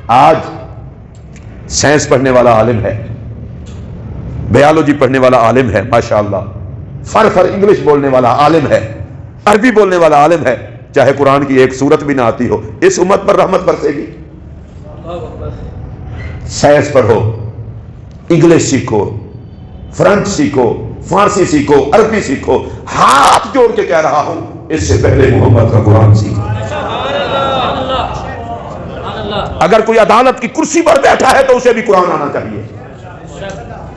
آج سائنس پڑھنے والا عالم ہے، بیالوجی پڑھنے والا عالم ہے، ماشاءاللہ فر انگلش بولنے والا عالم ہے، عربی بولنے والا عالم ہے، چاہے قرآن کی ایک سورت بھی نہ آتی ہو، اس امت پر رحمت برسے گی۔ سائنس پڑھو، انگلش سیکھو، فرنچ سیکھو، فارسی سیکھو، عربی سیکھو، ہاتھ جوڑ کے کہہ رہا ہوں اس سے پہلے محمد کا قرآن سیکھو۔ اگر کوئی عدالت کی کرسی پر بیٹھا ہے تو اسے بھی قرآن آنا چاہیے،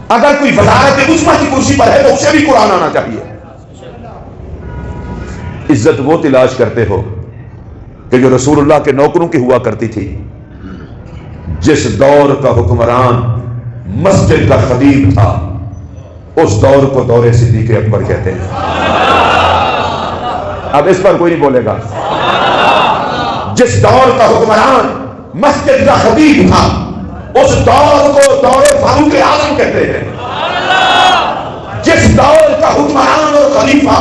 اگر کوئی وزارت عظمیٰ کی کرسی پر ہے تو اسے بھی قرآن آنا چاہیے۔ عزت وہ تلاش کرتے ہو کہ جو رسول اللہ کے نوکروں کی ہوا کرتی تھی۔ جس دور کا حکمران مسجد کا خطیب تھا اس دور کو دور صدیق اکبر کہتے ہیں۔ اب اس پر کوئی نہیں بولے گا۔ جس دور کا حکمران مسجد کا خطیب تھا اس دور کو دور فاروق اعظم کہتے ہیں۔ جس دور کا حکمران اور خلیفہ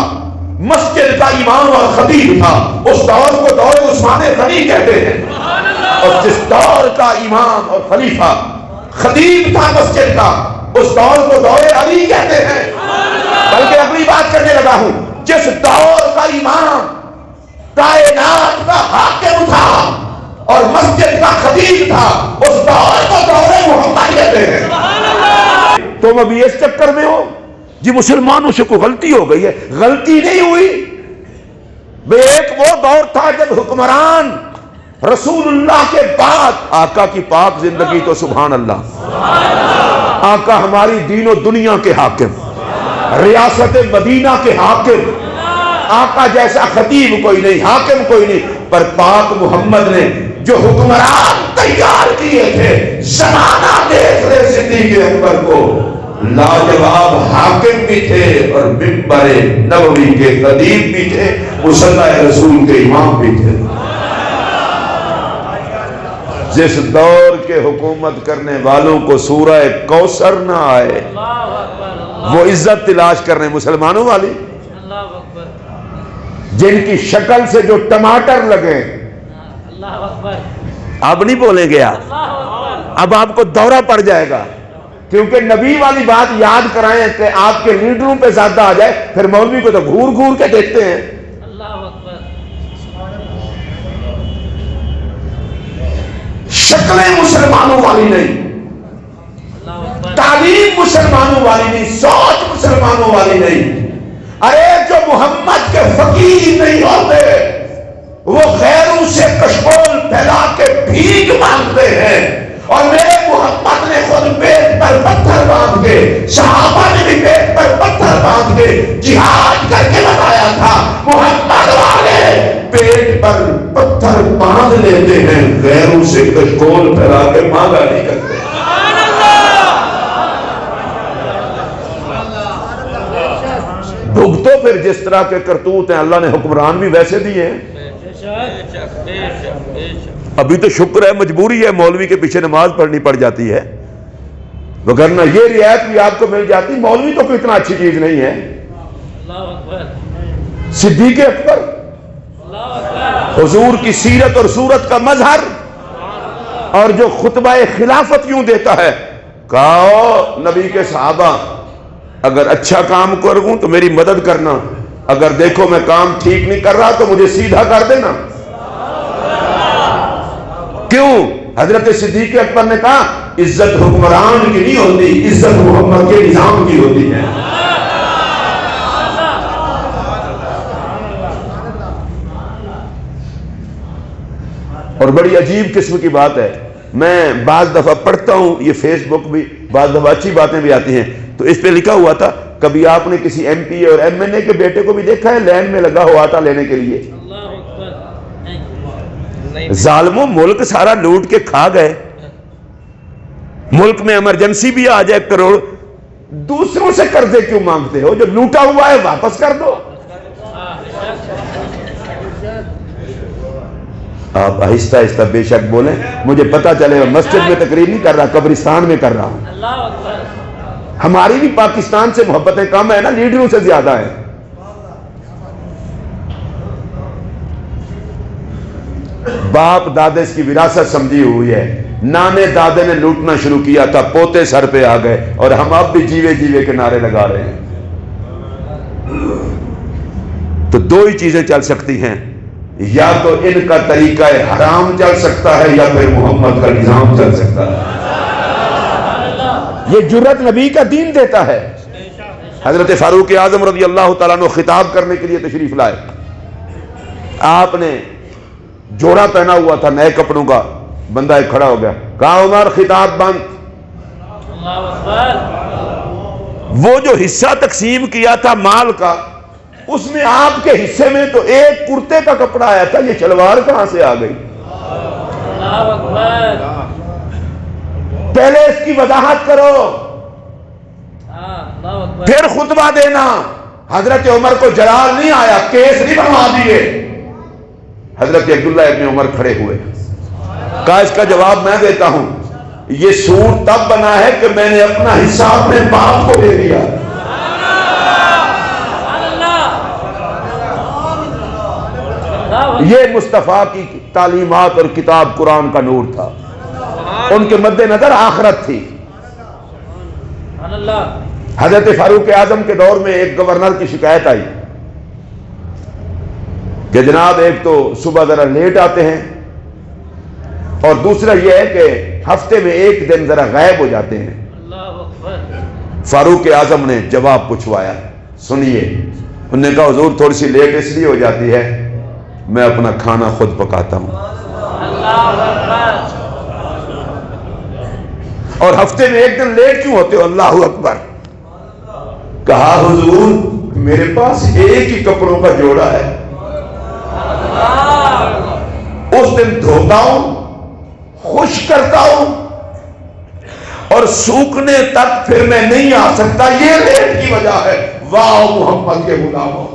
مسجد کا امام اور خطیب تھا اس دور کو دور عثمان غنی کہتے ہیں، اور جس دور کا امام اور خلیفہ خطیب تھا مسجد کا اس دور کو دور علی کہتے ہیں۔ بلکہ اگلی بات کرنے لگا ہوں، جس دور کا امام کائنات کا حاکم تھا اور مسجد کا خطیب تھا اس دور کو دور محمد کہتے ہیں۔ تم ابھی اس چکر میں ہو جی مسلمانوں سے کوئی غلطی ہو گئی ہے، غلطی نہیں ہوئی۔ بے ایک وہ دور تھا جب حکمران رسول اللہ کے بعد آقا کی پاک زندگی تو سبحان اللہ، آقا ہماری دین و دنیا کے حاکم، ریاست مدینہ کے حاکم، آقا جیسا خطیب کوئی نہیں، حاکم کوئی نہیں، پر پاک محمد نے جو حکمران تیار کیے تھے زمانہ دیکھ رہے صدیق اکبر کو، لاجواب حاکم بھی تھے اور منبر نبوی کے خطیب بھی تھے، مصلی رسول کے امام بھی تھے۔ جس دور کے حکومت کرنے والوں کو سورہ کوثر نہ آئے وہ عزت تلاش کر رہے ہیں مسلمانوں والی، جن کی شکل سے جو ٹماٹر لگے۔ اب نہیں بولیں گے آپ، اب آپ کو دورہ پڑ جائے گا، کیونکہ نبی والی بات یاد کرائیں کہ آپ کے لیڈروں پہ زیادہ آ جائے، پھر مولوی کو تو گھور گھور کے دیکھتے ہیں۔ شکلیں مسلمانوں والی نہیں، تعلیم مسلمانوں والی نہیں، سوچ مسلمانوں والی نہیں۔ ارے جو محمد کے فقیر نہیں ہوتے وہ غیروں سے کشکول پھیلا کے بھیک مانگتے ہیں، اور میرے محمد نے خود پیٹ پر پتھر باندھ کے، صحابہ نے بھی پیٹ پر پتھر باندھ کے جہاد کر کے بتایا تھا۔ محمد والے پیٹ پر پتھر باندھ لیتے ہیں، غیروں سے کشکول پھیلا کے مانگا نہیں کرتے۔ بھگتو پھر جس طرح کے کرتوت ہیں، اللہ نے حکمران بھی ویسے دیے ہیں۔ ابھی تو شکر ہے، مجبوری ہے، مولوی کے پیچھے نماز پڑھنی پڑ جاتی ہے، وگرنہ یہ رعایت بھی آپ کو مل جاتی۔ مولوی تو کوئی اتنا اچھی چیز نہیں ہے۔ صدیق اکبر حضور کی سیرت اور صورت کا مظہر، اور جو خطبہ خلافت یوں دیتا ہے، کہو نبی کے صحابہ اگر اچھا کام کروں تو میری مدد کرنا، اگر دیکھو میں کام ٹھیک نہیں کر رہا تو مجھے سیدھا کر دینا۔ کیوں؟ حضرت صدیق اکبر نے کہا عزت حکمران کی نہیں ہوتی، عزت محمد کے نظام کی ہوتی ہے۔ اور بڑی عجیب قسم کی بات ہے، میں بعض دفعہ پڑھتا ہوں، یہ فیس بک بھی بعض دفعہ اچھی باتیں بھی آتی ہیں، تو اس پہ لکھا ہوا تھا کبھی آپ نے کسی ایم پی اور ایم این اے کے بیٹے کو بھی دیکھا ہے لائن میں لگا ہوا آٹا لینے کے لیے؟ ظالموں، ملک سارا لوٹ کے کھا گئے، ملک میں ایمرجنسی بھی آ جائے کروڑ، دوسروں سے قرضے کیوں مانگتے ہو؟ جو لوٹا ہوا ہے واپس کر دو۔ آپ آہستہ آہستہ بے شک بولیں، مجھے پتا چلے مسجد میں تقریر نہیں کر رہا، قبرستان میں کر رہا ہوں۔ ہماری بھی پاکستان سے محبتیں کم ہے نا، لیڈروں سے زیادہ ہے۔ باپ دادے کی وراثت سمجھی ہوئی ہے، نانے دادے نے لوٹنا شروع کیا تھا، پوتے سر پہ آ گئے، اور ہم اب بھی جیوے جیوے کے نعرے لگا رہے ہیں۔ تو دو ہی چیزیں چل سکتی ہیں، یا تو ان کا طریقہ حرام چل سکتا ہے، یا پھر محمد کا نظام چل سکتا ہے۔ یہ جرأت نبی کا دین دیتا ہے۔ حضرت فاروق اعظم رضی اللہ تعالیٰ عنہ خطاب کرنے کے لیے تشریف لائے۔ آپ نے جوڑا پہنا ہوا تھا نئے کپڑوں کا، بندہ ایک کھڑا ہو گیا، کہا عمر خطاب بند۔ وہ جو حصہ تقسیم کیا تھا مال کا، اس میں آپ کے حصے میں تو ایک کرتے کا کپڑا آیا تھا، یہ شلوار کہاں سے آ گئی؟ پہلے اس کی وضاحت کرو، پھر خطبہ دینا۔ حضرت عمر کو جلال نہیں آیا، کیس نہیں بنوا دیے۔ حضرت عبداللہ ابن عمر کھڑے ہوئے، کہا اس کا جواب میں دیتا ہوں، یہ سوٹ تب بنا ہے کہ میں نے اپنا حصہ اپنے باپ کو دے دیا۔ یہ مصطفیٰ کی تعلیمات اور کتاب قرآن کا نور تھا، ان کے مد نظر آخرت تھی۔ حضرت فاروق اعظم کے دور میں ایک گورنر کی شکایت آئی کہ جناب ایک تو صبح ذرا لیٹ آتے ہیں، اور دوسرا یہ ہے کہ ہفتے میں ایک دن ذرا غائب ہو جاتے ہیں۔ فاروق اعظم نے جواب پوچھوایا، سنیے۔ انہوں نے کہا حضور تھوڑی سی لیٹ اس لیے ہو جاتی ہے، میں اپنا کھانا خود پکاتا ہوں، اور ہفتے میں ایک دن لیٹ کیوں ہوتے ہو؟ اللہ اکبر۔ کہا حضور میرے پاس ایک ہی کپڑوں کا جوڑا ہے، اس دن دھوتا ہوں، خشک کرتا ہوں، اور سوکھنے تک پھر میں نہیں آ سکتا، یہ لیٹ کی وجہ ہے۔ واہ محمد کے غلاموں!